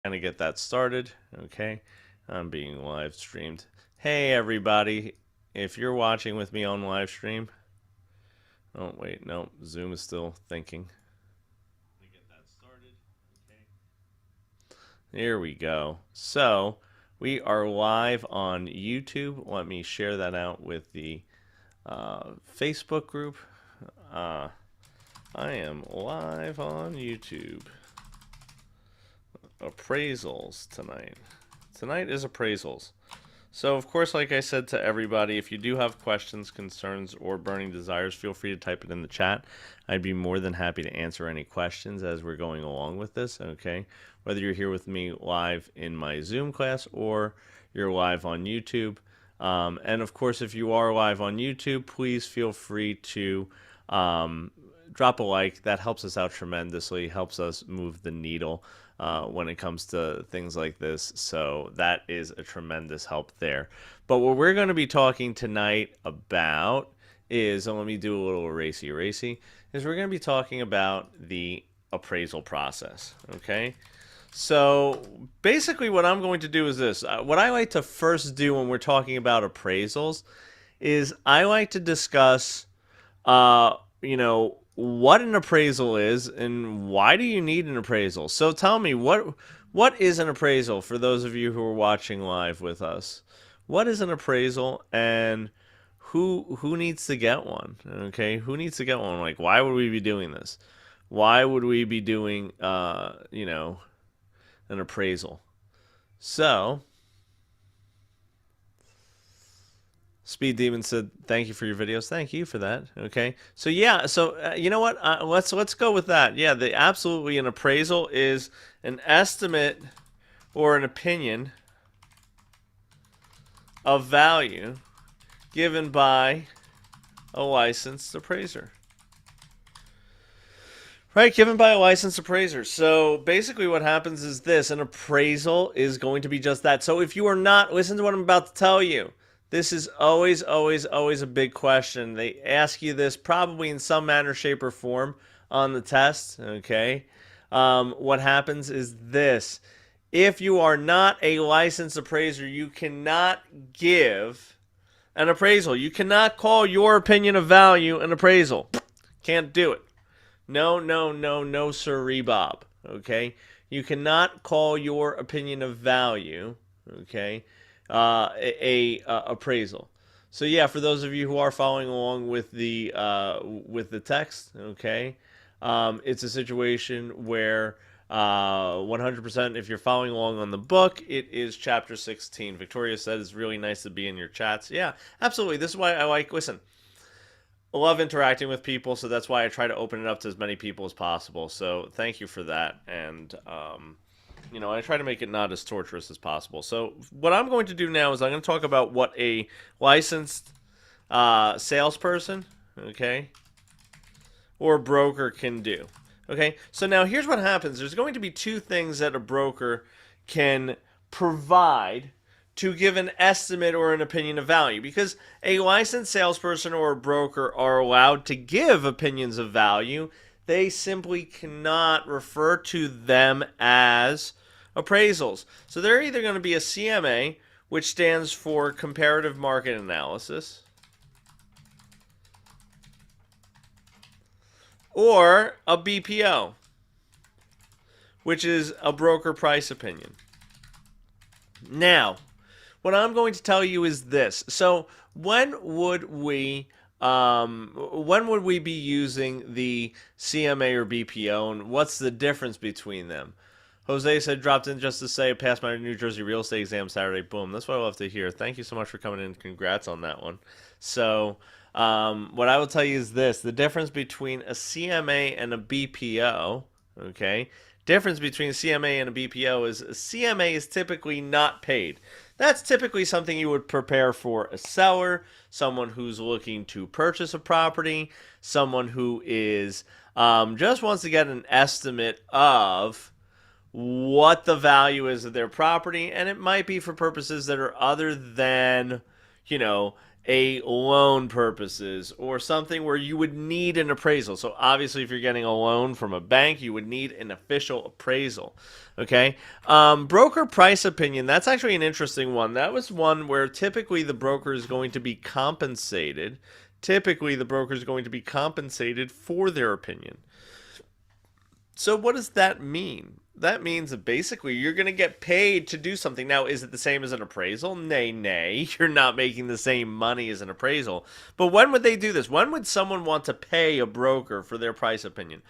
Kind of get that started. Okay, I'm being live streamed. Hey everybody, if you're watching with me on live stream, oh wait, no, Zoom is still thinking. Let me get that started. Okay, here we go. So we are live on YouTube. Let me share that out with the Facebook group. I am live on YouTube. Appraisals tonight. Tonight is appraisals. So, of course, like I said to everybody, if you do have questions, concerns, or burning desires, feel free to type it in the chat. I'd be more than happy to answer any questions as we're going along with this, okay? Whether you're here with me live in my Zoom class or you're live on YouTube. And, of course, if you are live on YouTube, please feel free to drop a like. That helps us out tremendously, helps us move the needle when it comes to things like this. So that is a tremendous help there. But what we're going to be talking tonight about is, and let me do a little erasy, is we're going to be talking about the appraisal process, okay? So basically what I'm going to do is this. What I like to first do when we're talking about appraisals is I like to discuss what an appraisal is and why do you need an appraisal. So tell me, what is an appraisal for those of you who are watching live with us? What is an appraisal and who needs to get one? Okay, who needs to get one? Like, why would we be doing this? Why would we be doing an appraisal? So Speed Demon said, "Thank you for your videos." Thank you for that. Okay, so yeah, so you know what? Let's go with that. Yeah, absolutely an appraisal is an estimate or an opinion of value given by a licensed appraiser. Right, given by a licensed appraiser. So basically, what happens is this: an appraisal is going to be just that. So if you are not, listen to what I'm about to tell you. This is always, always, always a big question. They ask you this probably in some manner, shape, or form on the test. Okay. What happens is this: if you are not a licensed appraiser, you cannot give an appraisal. You cannot call your opinion of value an appraisal. Can't do it. No, no, no, no, sirree, Bob. Okay, you cannot call your opinion of value, okay, appraisal. So yeah, for those of you who are following along with the text, okay, it's a situation where 100%. If you're following along on the book, it is chapter 16. Victoria said it's really nice to be in your chats. Yeah, absolutely. This is why I like. Listen, I love interacting with people, so that's why I try to open it up to as many people as possible. So thank you for that, and I try to make it not as torturous as possible. So what I'm going to do now is I'm going to talk about what a licensed salesperson, okay, or broker can do. Okay, so now here's what happens. There's going to be two things that a broker can provide to give an estimate or an opinion of value, because a licensed salesperson or a broker are allowed to give opinions of value. They simply cannot refer to them as appraisals. So they're either going to be a CMA, which stands for comparative market analysis, or a BPO, which is a broker price opinion. Now, what I'm going to tell you is this. So when would we be using the CMA or BPO, and what's the difference between them? Jose said, dropped in just to say, passed my New Jersey real estate exam Saturday. Boom. That's what I love to hear. Thank you so much for coming in. Congrats on that one. So, what I will tell you is this: the difference between a CMA and a BPO, okay? Difference between a CMA and a BPO is a CMA is typically not paid. That's typically something you would prepare for a seller, someone who's looking to purchase a property, someone who is just wants to get an estimate of what the value is of their property, and it might be for purposes that are other than, you know, a loan purposes or something where you would need an appraisal. So obviously, if you're getting a loan from a bank, you would need an official appraisal. Okay. Broker price opinion. That's actually an interesting one. That was one where typically the broker is going to be compensated. Typically, the broker is going to be compensated for their opinion. So what does that mean? That means that basically you're going to get paid to do something. Now, is it the same as an appraisal? Nay, nay. You're not making the same money as an appraisal. But when would they do this? When would someone want to pay a broker for their price opinion?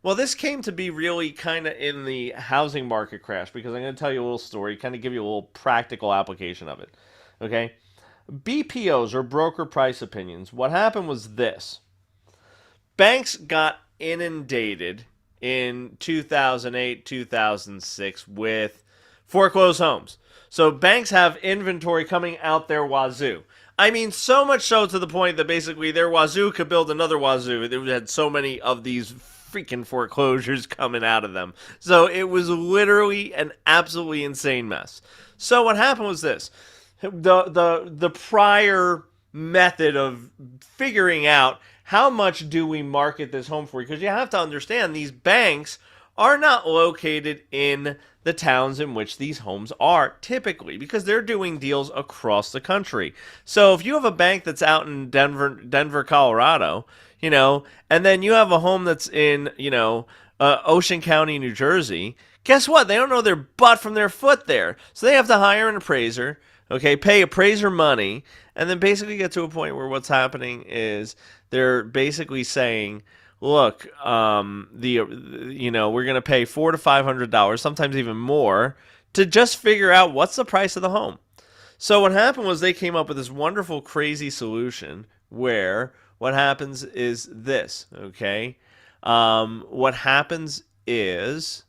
Well, this came to be really kind of in the housing market crash because I'm going to tell you a little story, kind of give you a little practical application of it. Okay? BPOs or broker price opinions. What happened was this. Banks got inundated in 2008, 2006 with foreclosed homes. So banks have inventory coming out their wazoo. I mean, so much so to the point that basically their wazoo could build another wazoo. They had so many of these freaking foreclosures coming out of them. So it was literally an absolutely insane mess. So what happened was this. The prior method of figuring out how much do we market this home for, because you have to understand these banks are not located in the towns in which these homes are typically, because they're doing deals across the country. So if you have a bank that's out in Denver, Colorado, and then you have a home that's in, Ocean County, New Jersey, guess what? They don't know their butt from their foot there. So they have to hire an appraiser, okay, pay appraiser money, and then basically get to a point where what's happening is they're basically saying, look, we're going to pay $400 to $500, sometimes even more, to just figure out what's the price of the home. So what happened was they came up with this wonderful, crazy solution where what happens is this, okay? What happens is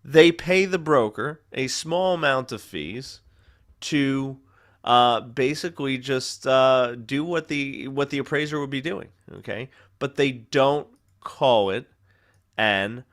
they pay the broker a small amount of fees to basically just do what the appraiser would be doing, okay? But they don't call it an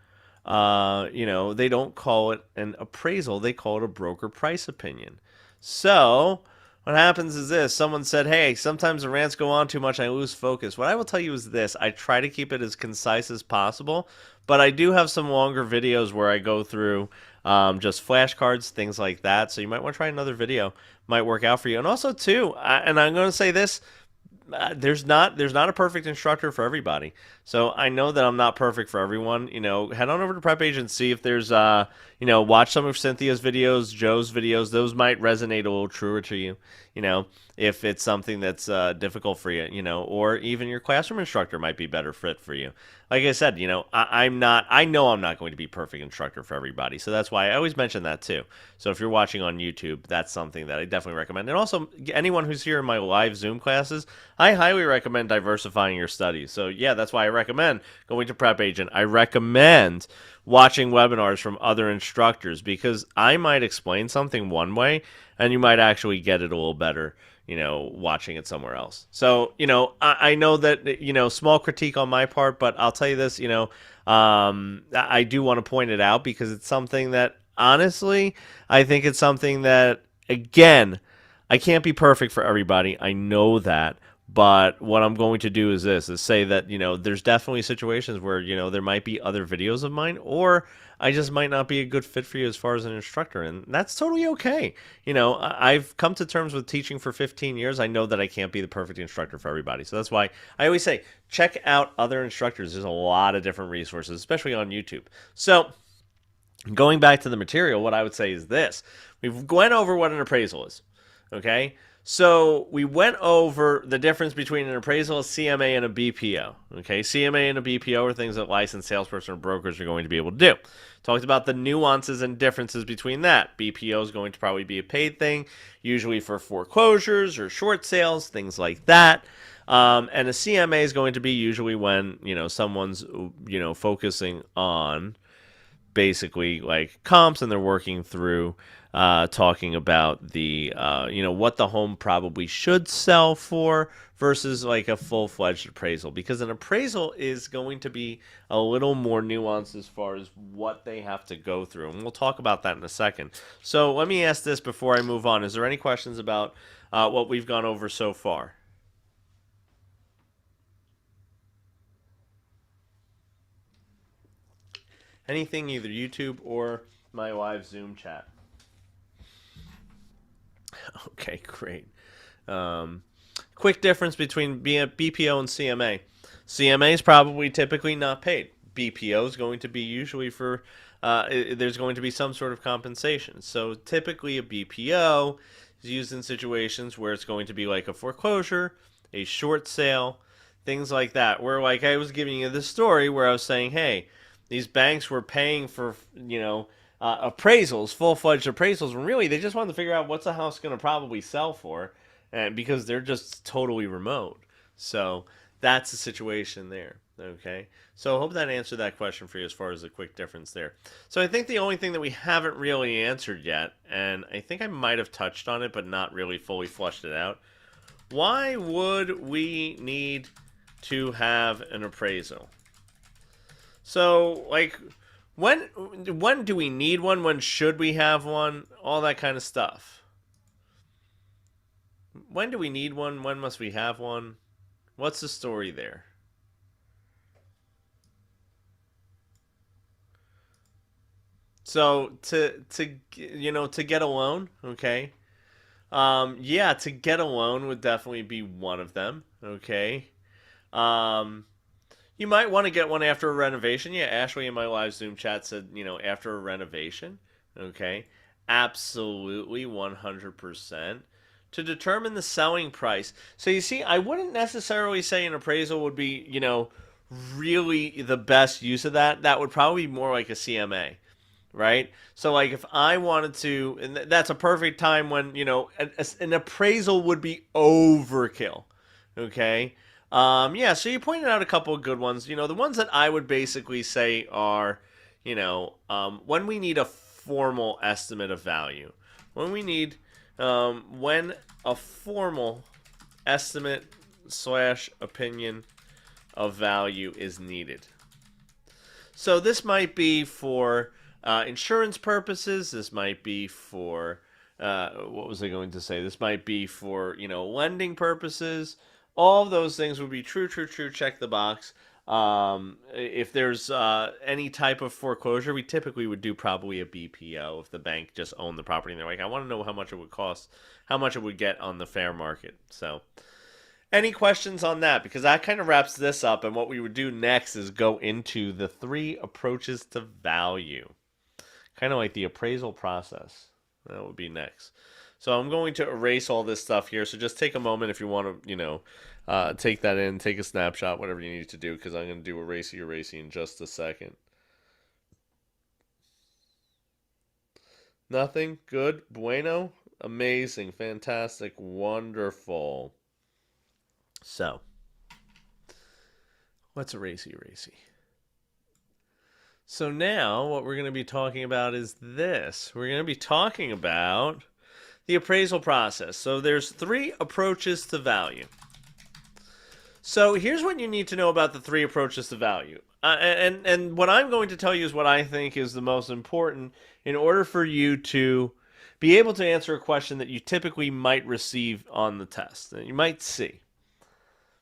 they don't call it an appraisal. They call it a broker price opinion. So what happens is this. Someone said, hey, sometimes the rants go on too much. I lose focus. What I will tell you is this. I try to keep it as concise as possible, but I do have some longer videos where I go through just flashcards, things like that. So you might want to try another video. Might work out for you. And also, too, and I'm going to say this, there's not a perfect instructor for everybody. So I know that I'm not perfect for everyone. Head on over to Prep Agent, see if there's watch some of Cynthia's videos, Joe's videos. Those might resonate a little truer to you. If it's something that's difficult for you, or even your classroom instructor might be better fit for you. Like I said, I know I'm not going to be perfect instructor for everybody. So that's why I always mention that too. So if you're watching on YouTube, that's something that I definitely recommend. And also anyone who's here in my live Zoom classes, I highly recommend diversifying your studies. So yeah, that's why I recommend going to Prep Agent. I recommend watching webinars from other instructors because I might explain something one way and you might actually get it a little better, watching it somewhere else. So, I know that, small critique on my part, but I'll tell you this, I do want to point it out because it's something that, honestly, I think it's something that, again, I can't be perfect for everybody. I know that. But what I'm going to do is say that, there's definitely situations where, there might be other videos of mine, or I just might not be a good fit for you as far as an instructor. And that's totally okay. I've come to terms with teaching for 15 years. I know that I can't be the perfect instructor for everybody. So that's why I always say, check out other instructors. There's a lot of different resources, especially on YouTube. So going back to the material, what I would say is this. We've went over what an appraisal is. Okay. So we went over the difference between an appraisal, a CMA, and a BPO. Okay, CMA and a BPO are things that licensed salesperson or brokers are going to be able to do. Talked about the nuances and differences between that. BPO is going to probably be a paid thing, usually for foreclosures or short sales, things like that. And a CMA is going to be usually when someone's focusing on basically like comps, and they're working through talking about the what the home probably should sell for versus like a full-fledged appraisal, because an appraisal is going to be a little more nuanced as far as what they have to go through, and we'll talk about that in a second. So let me ask this before I move on: is there any questions about what we've gone over so far? Anything, either YouTube or my live Zoom chat? Okay, great. Um, Quick difference between BPO and CMA. CMA is probably typically not paid. BPO is going to be usually for there's going to be some sort of compensation. So typically a BPO is used in situations where it's going to be like a foreclosure, a short sale, things like that. Where like I was giving you this story where I was saying, hey, these banks were paying for appraisals, full-fledged appraisals, when really they just wanted to figure out what's a house going to probably sell for, and because they're just totally remote. So that's the situation there. Okay, so I hope that answered that question for you as far as the quick difference there. So I think the only thing that we haven't really answered yet, and I think I might have touched on it but not really fully flushed it out, why would we need to have an appraisal? So, like, when do we need one? When should we have one? All that kind of stuff. When do we need one? When must we have one? What's the story there? So to get a loan, okay. Yeah, to get a loan would definitely be one of them, okay. Um, You might want to get one after a renovation. Yeah, Ashley in my live Zoom chat said, after a renovation. Okay. Absolutely 100%. To determine the selling price. So you see, I wouldn't necessarily say an appraisal would be, really the best use of that. That would probably be more like a CMA, right? So like if I wanted to, and that's a perfect time when an appraisal would be overkill. Okay. Yeah, so you pointed out a couple of good ones. The ones that I would basically say are, when we need a formal estimate of value, when we need, when a formal estimate slash opinion of value is needed. So this might be for insurance purposes. This might be for what was I going to say? This might be for lending purposes. All of those things would be true, true, true. Check the box. If there's any type of foreclosure, we typically would do probably a BPO if the bank just owned the property and they're like, I want to know how much it would cost, how much it would get on the fair market. So, any questions on that? Because that kind of wraps this up, and what we would do next is go into the 3 approaches to value, kind of like the appraisal process. That would be next. So I'm going to erase all this stuff here. So just take a moment if you want to, take that in, take a snapshot, whatever you need to do, because I'm going to do erasey in just a second. Nothing? Good? Bueno? Amazing. Fantastic. Wonderful. So, let's erasey. So now what we're going to be talking about is this. We're going to be talking about the appraisal process. So there's 3 approaches to value. So here's what you need to know about the 3 approaches to value. And what I'm going to tell you is what I think is the most important in order for you to be able to answer a question that you typically might receive on the test, that you might see.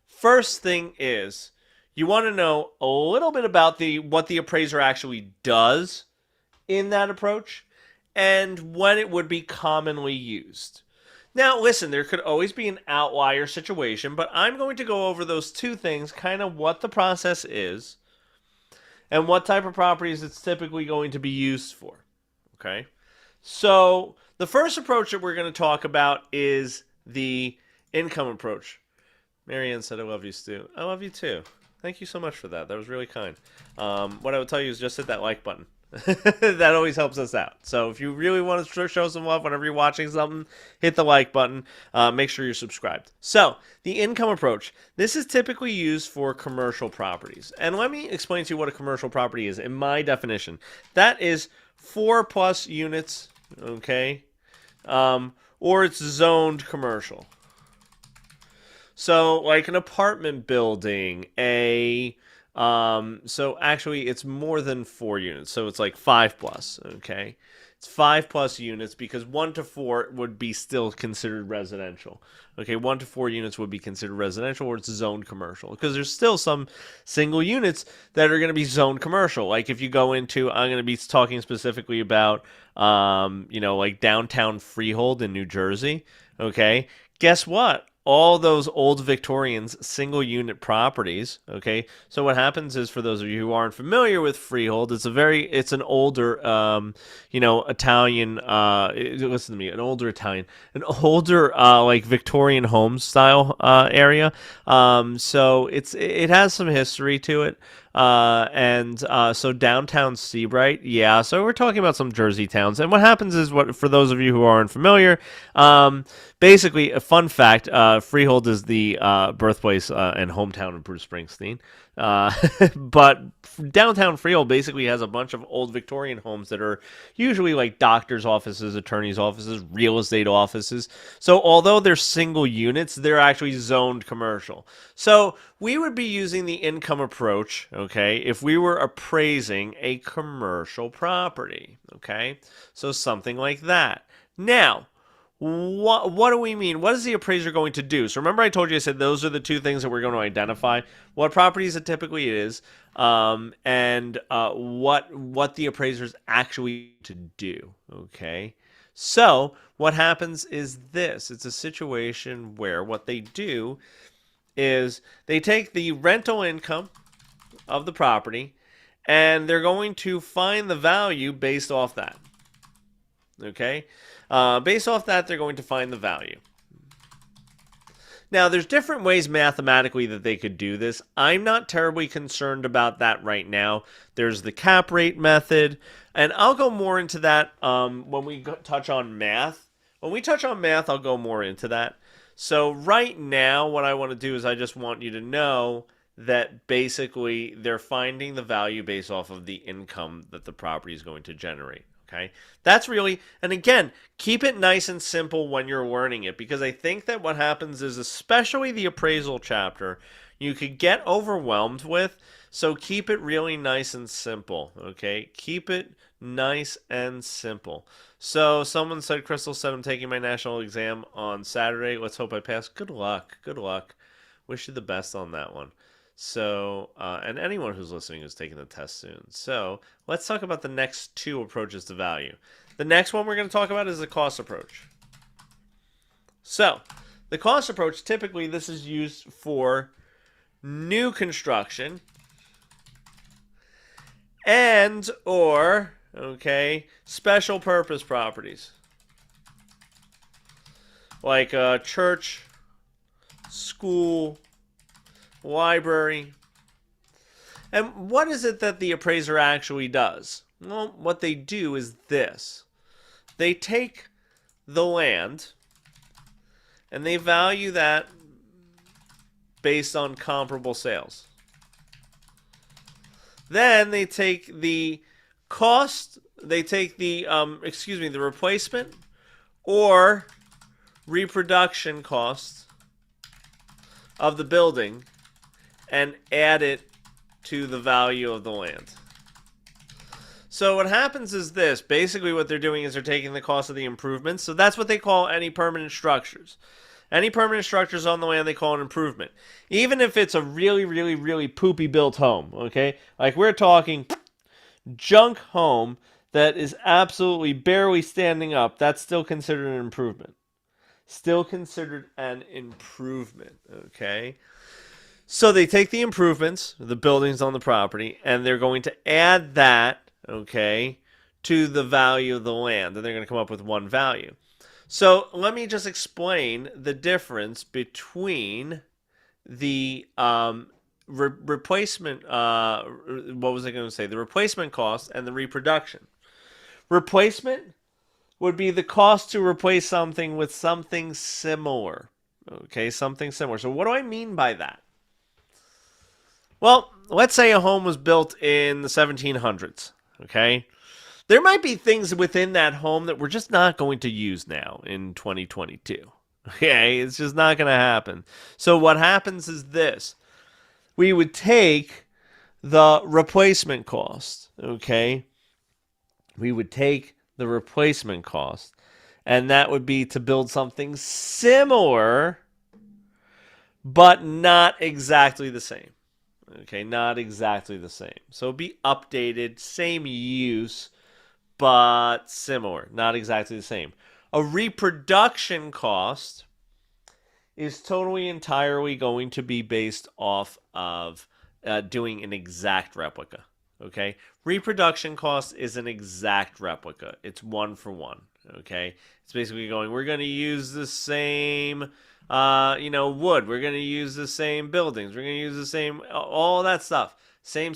First thing is, you want to know a little bit about what the appraiser actually does in that approach and when it would be commonly used. Now, listen, there could always be an outlier situation, but I'm going to go over those 2 things, kind of what the process is and what type of properties it's typically going to be used for. Okay? So, the first approach that we're going to talk about is the income approach. Marianne said, I love you, Stu. I love you too. Thank you so much for that. That was really kind. What I would tell you is just hit that like button. That always helps us out. So if you really want to show some love whenever you're watching something, hit the like button. Make sure you're subscribed. So the income approach. This is typically used for commercial properties. And let me explain to you what a commercial property is. In my definition, that is 4+ units, okay? Or it's zoned commercial. So like an apartment building, so actually it's more than 4 units. So it's like 5+, okay? It's 5+ units because 1 to 4 would be still considered residential. Okay, 1 to 4 units would be considered residential, or it's zoned commercial, because there's still some single units that are going to be zoned commercial. Like if you go into, I'm going to be talking specifically about, like downtown Freehold in New Jersey. Okay, guess what? All those old Victorians single unit properties. Okay, so what happens is, for those of you who aren't familiar with Freehold, it's an older Italian, listen to me, an older Italian, an older like Victorian home style area. So it has some history to it. So downtown Seabright, yeah. So we're talking about some Jersey towns, and what happens is, for those of you who aren't familiar, basically, a fun fact: Freehold is the birthplace and hometown of Bruce Springsteen. But downtown Freehold basically has a bunch of old Victorian homes that are usually like doctors' offices, attorneys' offices, real estate offices. So although they're single units, they're actually zoned commercial. So we would be using the income approach, okay, if we were appraising a commercial property, okay? So something like that. Now, what do we mean? What is the appraiser going to do? So remember, I told you, I said those are the two things that we're going to identify: what properties it typically is, and what the appraiser is actually to do. Okay. So what happens is this: it's a situation where what they do is they take the rental income of the property, and they're going to find the value based off that. Okay. Based off that, they're going to find the value. Now, there's different ways mathematically that they could do this. I'm not terribly concerned about that right now. There's the cap rate method, and I'll go more into that when we touch on math. When we touch on math, I'll go more into that. So right now, what I want to do is I just want you to know that basically they're finding the value based off of the income that the property is going to generate. Okay, that's really, and again, keep it nice and simple when you're learning it, because I think that what happens is, especially the appraisal chapter, you could get overwhelmed with. So keep it really nice and simple. Okay, keep it nice and simple. So someone said, Crystal said, I'm taking my national exam on Saturday. Let's hope I pass. Good luck. Good luck. Wish you the best on that one. So, and anyone who's listening is taking the test soon. So, let's talk about the next two approaches to value. The next one we're going to talk about is the cost approach. So, the cost approach, typically this is used for new construction and or, okay, special purpose properties. Like a church, school, library. And what is it that the appraiser actually does? Well, what they do is this. They take the land and they value that based on comparable sales. Then they take the cost, they take the the replacement or reproduction costs of the building and add it to the value of the land. So what happens is this. Basically what they're doing is they're taking the cost of the improvements. So that's what they call any permanent structures. Any permanent structures on the land they call an improvement. Even if it's a really, really, really poopy built home, okay? Like we're talking junk home that is absolutely barely standing up, that's still considered an improvement. Still considered an improvement, okay? So they take the improvements, the buildings on the property, and they're going to add that, okay, to the value of the land. And they're going to come up with one value. So let me just explain the difference between the replacement. What was I going to say? The replacement cost and the reproduction. Replacement would be the cost to replace something with something similar. Okay, something similar. So what do I mean by that? Well, let's say a home was built in the 1700s. Okay, there might be things within that home that we're just not going to use now in 2022. Okay, it's just not going to happen. So what happens is this: we would take the replacement cost. Okay, we would take the replacement cost, and that would be to build something similar, but not exactly the same. Okay, not exactly the same. So it'd be updated, same use, but similar, not exactly the same. A reproduction cost is totally entirely going to be based off of doing an exact replica. Okay, reproduction cost is an exact replica. It's one for one. Okay, it's basically going. We're going to use the same, wood. We're going to use the same buildings. We're going to use the same, all that stuff. Same.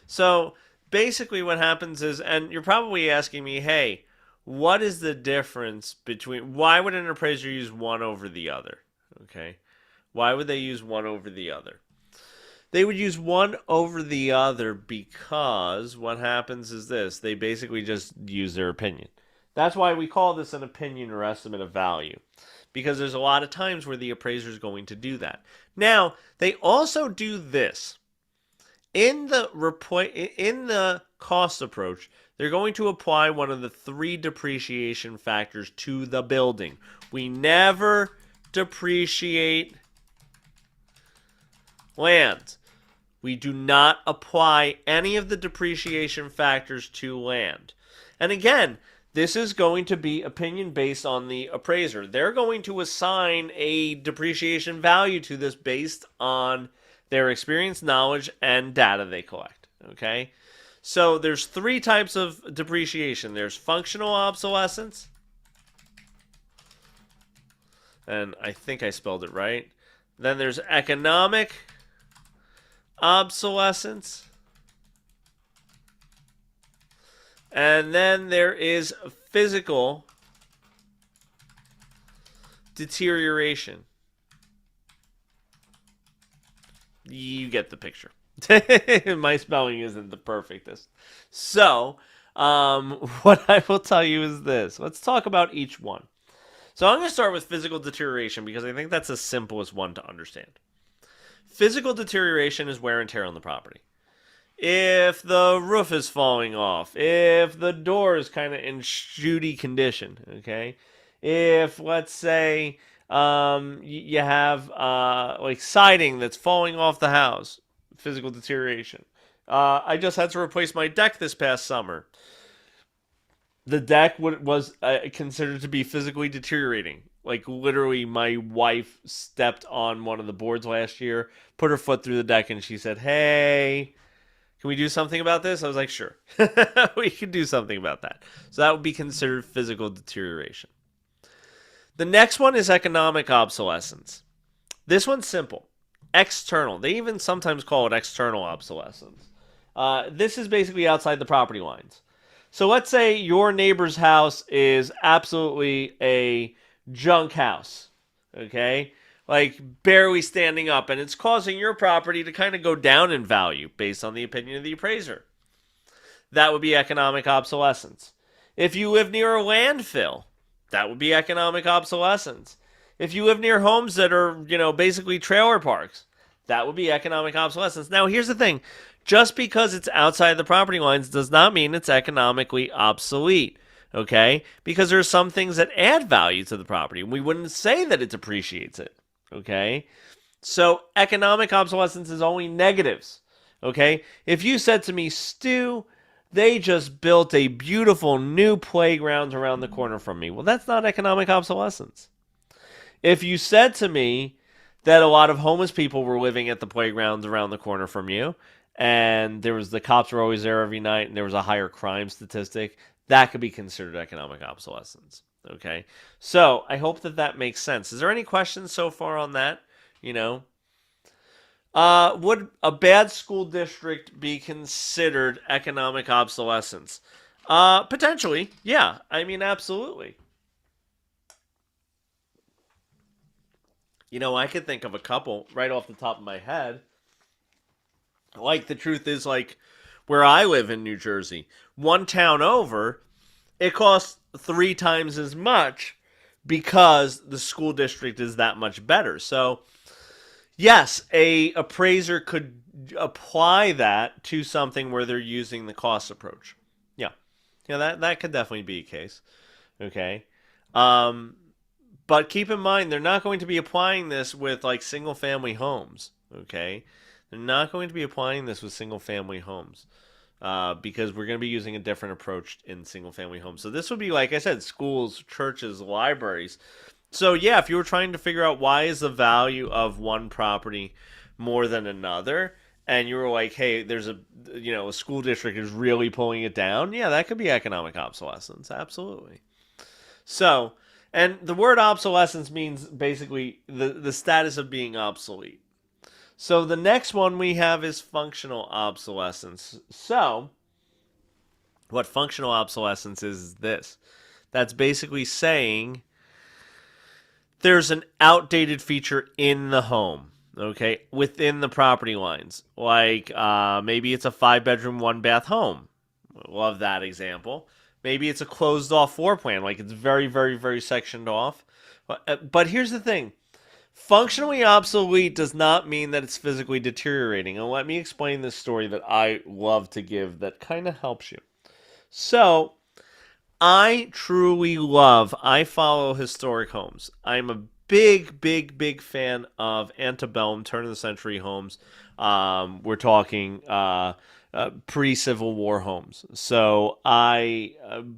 So basically, what happens is, and you're probably asking me, hey, what is the difference between, why would an appraiser use one over the other? Okay, why would they use one over the other? They would use one over the other because what happens is this: they basically just use their opinion. That's why we call this an opinion or estimate of value, because there's a lot of times where the appraiser is going to do that. Now, they also do this in the cost approach. They're going to apply one of the 3 depreciation factors to the building. We never depreciate land. We do not apply any of the depreciation factors to land. And again, this is going to be opinion based on the appraiser. They're going to assign a depreciation value to this based on their experience, knowledge, and data they collect. Okay? So there's 3 types of depreciation. There's functional obsolescence. And I think I spelled it right. Then there's economic obsolescence. And then there is physical deterioration. You get the picture. My spelling isn't the perfectest. So, what I will tell you is this. Let's talk about each one. So I'm going to start with physical deterioration because I think that's the simplest one to understand. Physical deterioration is wear and tear on the property. If the roof is falling off, if the door is kind of in shooty condition, okay? If, let's say, you have like siding that's falling off the house, physical deterioration. I just had to replace my deck this past summer. The deck was considered to be physically deteriorating. Like, literally, my wife stepped on one of the boards last year, put her foot through the deck, and she said, hey, can we do something about this? I was like, sure. We can do something about that. So that would be considered physical deterioration. The next one is economic obsolescence. This one's simple. External. They even sometimes call it external obsolescence. This is basically outside the property lines. So let's say your neighbor's house is absolutely a junk house, okay? Like barely standing up, and it's causing your property to kind of go down in value based on the opinion of the appraiser. That would be economic obsolescence. If you live near a landfill, that would be economic obsolescence. If you live near homes that are, basically trailer parks, that would be economic obsolescence. Now, here's the thing. Just because it's outside the property lines does not mean it's economically obsolete. Okay? Because there are some things that add value to the property. We wouldn't say that it depreciates it. Okay? So economic obsolescence is only negatives. Okay? If you said to me, Stu, they just built a beautiful new playground around the corner from me. Well, that's not economic obsolescence. If you said to me that a lot of homeless people were living at the playgrounds around the corner from you, and the cops were always there every night, and there was a higher crime statistic, that could be considered economic obsolescence. Okay? So, I hope that makes sense. Is there any questions so far on that? Would a bad school district be considered economic obsolescence? Potentially, yeah. I mean, absolutely. I could think of a couple right off the top of my head. Like, the truth is, like, where I live in New Jersey, one town over, it costs three times as much because the school district is that much better. So, yes, a appraiser could apply that to something where they're using the cost approach. Yeah. Yeah, that could definitely be a case. Okay. Um, but keep in mind, they're not going to be applying this with like single family homes. Okay. They're not going to be applying this with single family homes because we're going to be using a different approach in single family homes. So this would be, like I said, schools, churches, libraries. So yeah, if you were trying to figure out why is the value of one property more than another, and you were like, hey, there's a school district is really pulling it down, yeah, that could be economic obsolescence, absolutely. So, and the word obsolescence means basically the status of being obsolete. So the next one we have is functional obsolescence. So, what functional obsolescence is this? That's basically saying there's an outdated feature in the home, okay, within the property lines. Like maybe it's a 5 bedroom, 1 bath home. Love that example. Maybe it's a closed off floor plan, like it's very, very, very sectioned off. But here's the thing, functionally obsolete does not mean that it's physically deteriorating. And let me explain this story that I love to give that kind of helps you. So, I follow historic homes. I'm a big, big, big fan of antebellum, turn of the century homes. We're talking pre Civil War homes. So I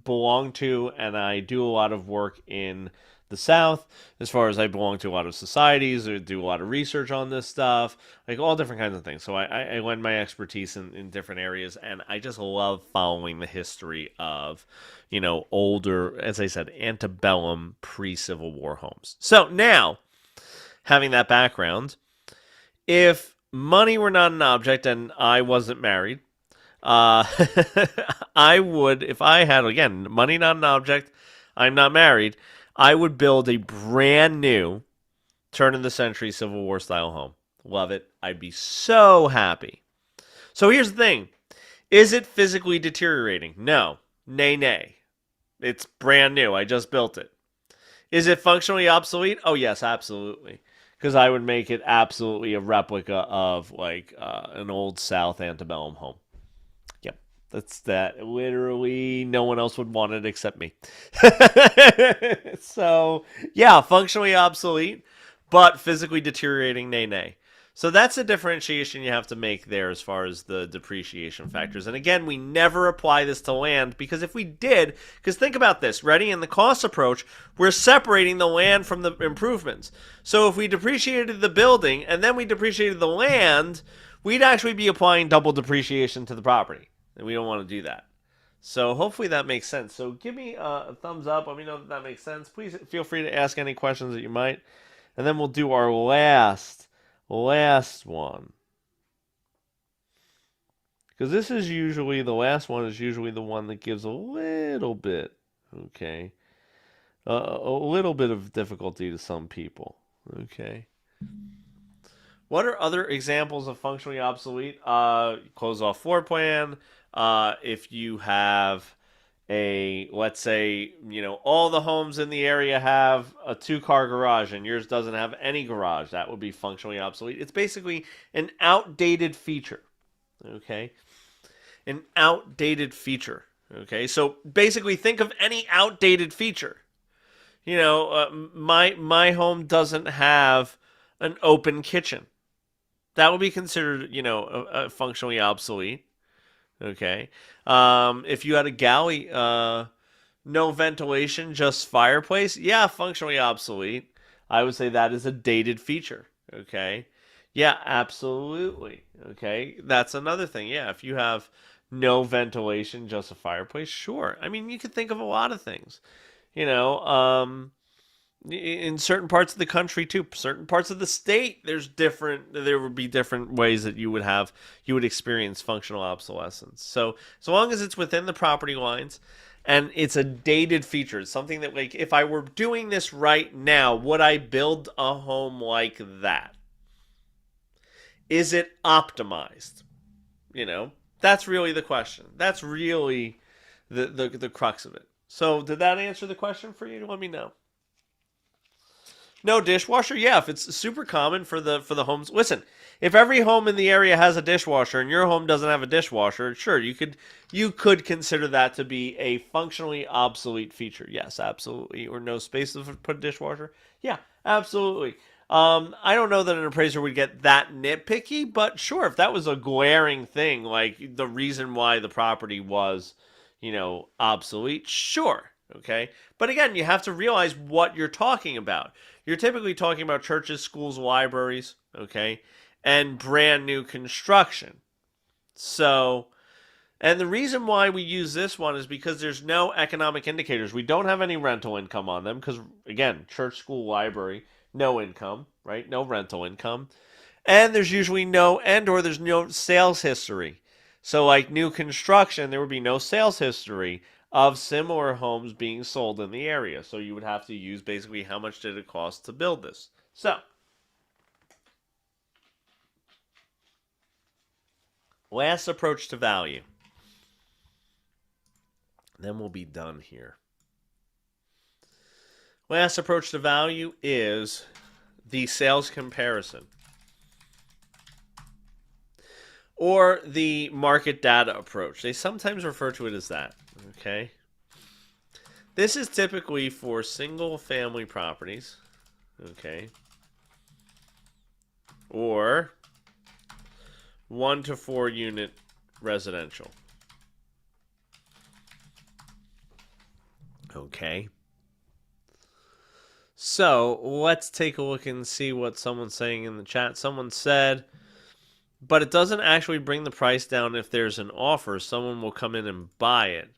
belong to and I do a lot of work in the South, as far as I belong to a lot of societies or do a lot of research on this stuff, like all different kinds of things. So I lend my expertise in different areas, and I just love following the history of, older, as I said, antebellum pre Civil War homes. So now, having that background, if money were not an object and I wasn't married, uh, I would, if I had, again, money not an object, I'm not married, I would build a brand new turn of the century Civil War style home. Love it. I'd be so happy. So here's the thing, is it physically deteriorating? No. Nay, nay. It's brand new. I just built it. Is it functionally obsolete? Oh, yes, absolutely. Because I would make it absolutely a replica of like an old South antebellum home. Yep. That's that. Literally, no one else would want it except me. So, yeah, functionally obsolete, but physically deteriorating, nay, nay. So that's a differentiation you have to make there as far as the depreciation factors. And again, we never apply this to land because if we did, because think about this, ready? In the cost approach, we're separating the land from the improvements. So if we depreciated the building and then we depreciated the land, we'd actually be applying double depreciation to the property. And we don't want to do that. So hopefully that makes sense. So give me a thumbs up. Let me know if that makes sense. Please feel free to ask any questions that you might. And then we'll do our last one. Because this is usually, the last one is usually the one that gives a little bit, okay, a little bit of difficulty to some people, okay. What are other examples of functionally obsolete? Close off floor plan. If you have let's say, all the homes in the area have a 2-car garage and yours doesn't have any garage, that would be functionally obsolete. It's basically an outdated feature. Okay. An outdated feature. Okay. So basically, think of any outdated feature. My home doesn't have an open kitchen. That would be considered, functionally obsolete. Okay. If you had a galley, no ventilation, just fireplace, yeah, functionally obsolete. I would say that is a dated feature. Okay. Yeah, absolutely. Okay. That's another thing. Yeah. If you have no ventilation, just a fireplace, sure. I mean, you could think of a lot of things. You know, um, In certain parts of the country too, certain parts of the state, there would be different ways that you would experience functional obsolescence. So long as it's within the property lines and it's a dated feature, it's something that, like, if I were doing this right now, would I build a home like that? Is it optimized? You know, that's really the question. That's really the crux of it. So did that answer the question for you? Let me know. No dishwasher? Yeah, if it's super common for the homes. Listen, if every home in the area has a dishwasher and your home doesn't have a dishwasher, sure, you could consider that to be a functionally obsolete feature. Yes, absolutely. Or no space to put a dishwasher? Yeah, absolutely. I don't know that an appraiser would get that nitpicky, but sure, if that was a glaring thing, like the reason why the property was, obsolete, sure. Okay. But again, you have to realize what you're talking about. You're typically talking about churches, schools, libraries, okay, and brand new construction. So, and the reason why we use this one is because there's no economic indicators. We don't have any rental income on them because, again, church, school, library, no income, right? No rental income. And there's usually or there's no sales history. So, like new construction, there would be no sales history of similar homes being sold in the area. So, you would have to use basically how much did it cost to build this. So, last approach to value. Then we'll be done here. Last approach to value is the sales comparison or the market data approach. They sometimes refer to it as that. Okay. This is typically for single family properties. Okay. Or 1 to 4 unit residential. Okay. So let's take a look and see what someone's saying in the chat. Someone said, but it doesn't actually bring the price down if there's an offer. Someone will come in and buy it.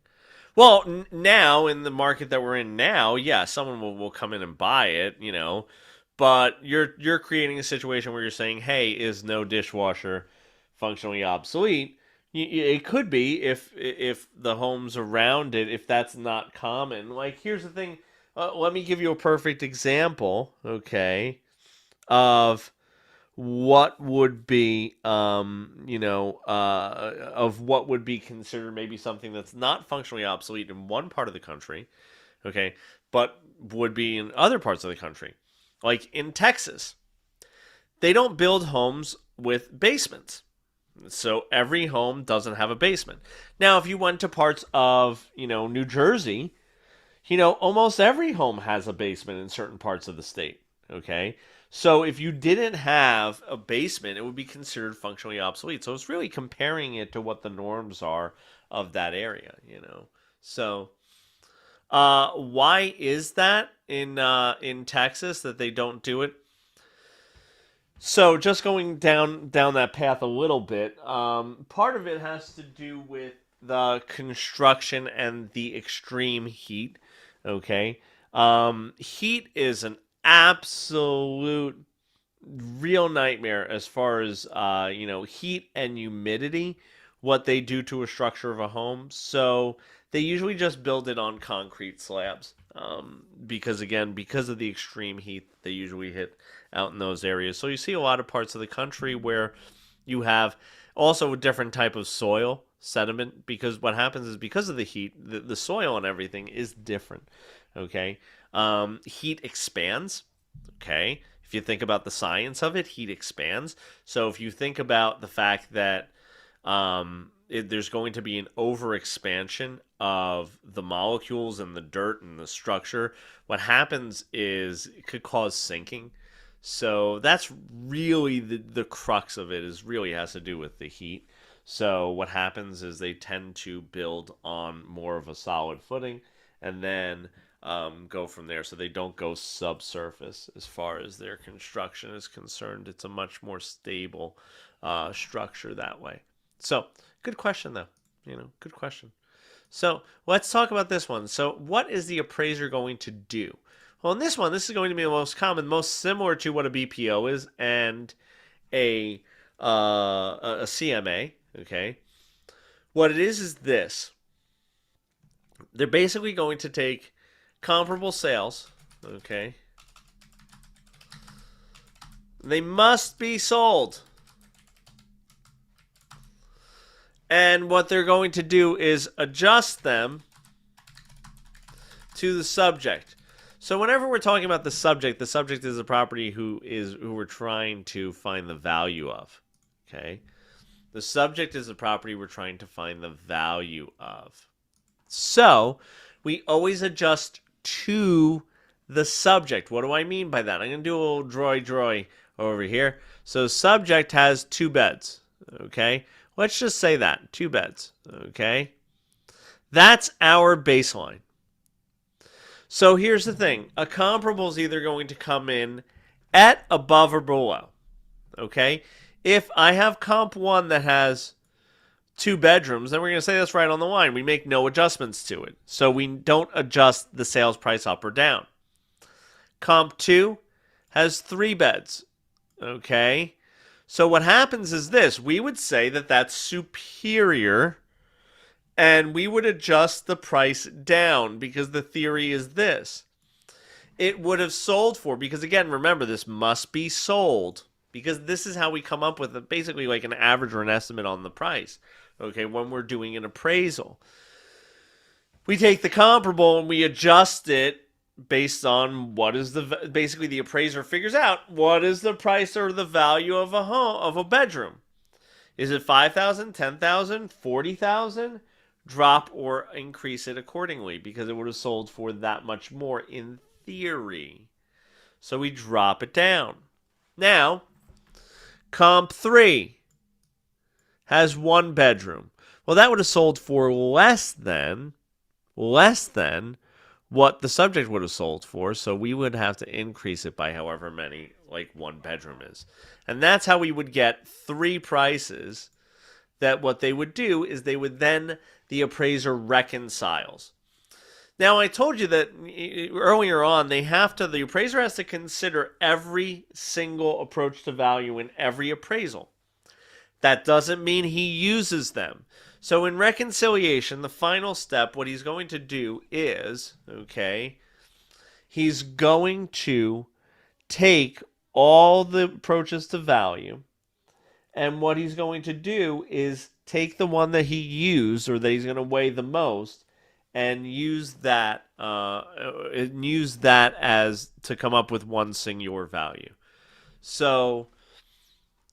Well, now in the market that we're in now, yeah, someone will come in and buy it, but you're creating a situation where you're saying, hey, is no dishwasher functionally obsolete? It could be if the homes around it, if that's not common. Like, here's the thing. Let me give you a perfect example, okay, of what would be, of what would be considered maybe something that's not functionally obsolete in one part of the country, okay, but would be in other parts of the country. Like in Texas, they don't build homes with basements. So every home doesn't have a basement. Now, if you went to parts of, New Jersey, almost every home has a basement in certain parts of the state. Okay. So if you didn't have a basement, it would be considered functionally obsolete. So it's really comparing it to what the norms are of that area. So why is that in Texas that they don't do it? So just going down that path a little bit, part of it has to do with the construction and the extreme heat. Okay, heat is an absolute real nightmare as far as heat and humidity, what they do to a structure of a home. So they usually just build it on concrete slabs, because of the extreme heat they usually hit out in those areas. So you see a lot of parts of the country where you have also a different type of soil sediment, because what happens is because of the heat, the soil and everything is different. Okay, heat expands. Okay, if you think about the science of it, heat expands. So if you think about the fact that there's going to be an overexpansion of the molecules and the dirt and the structure, what happens is it could cause sinking. So that's really the crux of it, is really has to do with the heat. So what happens is they tend to build on more of a solid footing and then go from there. So they don't go subsurface as far as their construction is concerned. It's a much more stable structure that way. So good question, though. Good question. So let's talk about this one. So what is the appraiser going to do? Well, in this one, this is going to be the most common, most similar to what a BPO is and a CMA. Okay, what it is this: they're basically going to take comparable sales. Okay, they must be sold. And what they're going to do is adjust them to the subject. So whenever we're talking about the subject is a property who we're trying to find the value of. Okay? The subject is a property we're trying to find the value of. So we always adjust to the subject. What do I mean by that? I'm going to do a little droy over here. So subject has 2 beds. Okay? Let's just say that. 2 beds. Okay? That's our baseline. So here's the thing. A comparable is either going to come in at, above, or below. Okay? If I have comp 1 that has 2 bedrooms, then we're going to say that's right on the line. We make no adjustments to it. So we don't adjust the sales price up or down. Comp 2 has 3 beds. Okay? So what happens is this. We would say that that's superior, and we would adjust the price down because the theory is this. It would have sold for, because again, remember, this must be sold, because this is how we come up with basically like an average or an estimate on the price. Okay, when we're doing an appraisal. We take the comparable and we adjust it based on what is basically the appraiser figures out what is the price or the value of a home, of a bedroom. Is it 5,000, 10,000, 40,000? Drop or increase it accordingly because it would have sold for that much more in theory. So we drop it down. Now, comp 3 has 1 bedroom. Well, that would have sold for less than what the subject would have sold for, so we would have to increase it by however many, like 1 bedroom is. And that's how we would get 3 prices that what they would do is they would then, the appraiser reconciles. Now, I told you that earlier on, the appraiser has to consider every single approach to value in every appraisal. That doesn't mean he uses them. So in reconciliation, the final step, what he's going to do is, okay, he's going to take all the approaches to value, and what he's going to do is take the one that he used, or that he's going to weigh the most, and use that as to come up with one singular value. So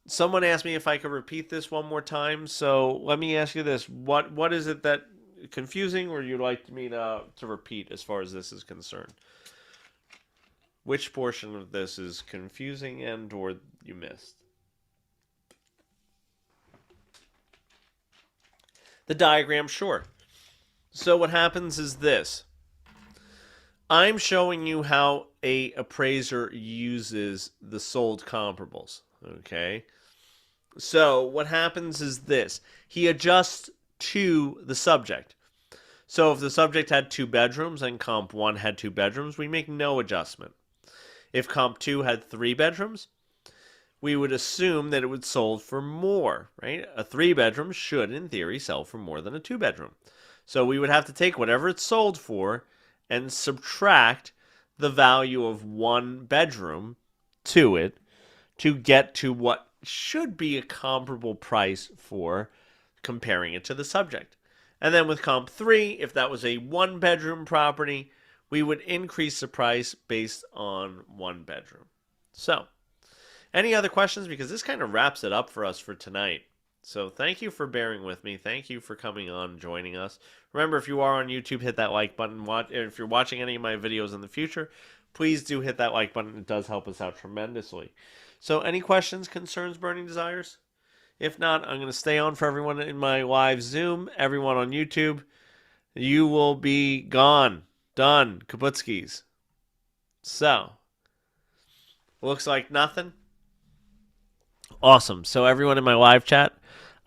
someone asked me if I could repeat this one more time. So let me ask you this: what is it that confusing, or you'd like me to repeat as far as this is concerned? Which portion of this is confusing and or you missed? The diagram, sure. So what happens is this. I'm showing you how a appraiser uses the sold comparables. Okay. So what happens is this. He adjusts to the subject. So if the subject had 2 bedrooms and comp 1 had 2 bedrooms, we make no adjustment. If comp 2 had 3 bedrooms, we would assume that it would sold for more, right? A 3-bedroom should, in theory, sell for more than a 2-bedroom. So we would have to take whatever it's sold for and subtract the value of 1 bedroom to it to get to what should be a comparable price for comparing it to the subject. And then with comp 3, if that was a 1-bedroom property, we would increase the price based on 1 bedroom. So, any other questions? Because this kind of wraps it up for us for tonight. So thank you for bearing with me. Thank you for coming on, joining us. Remember, if you are on YouTube, hit that like button. If you're watching any of my videos in the future, please do hit that like button. It does help us out tremendously. So any questions, concerns, burning desires? If not, I'm going to stay on for everyone in my live Zoom. Everyone on YouTube, you will be gone. Done. Kaputskis. So, looks like nothing. Awesome. So everyone in my live chat,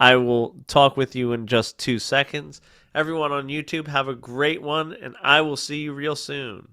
I will talk with you in just 2 seconds. Everyone on YouTube, have a great one, and I will see you real soon.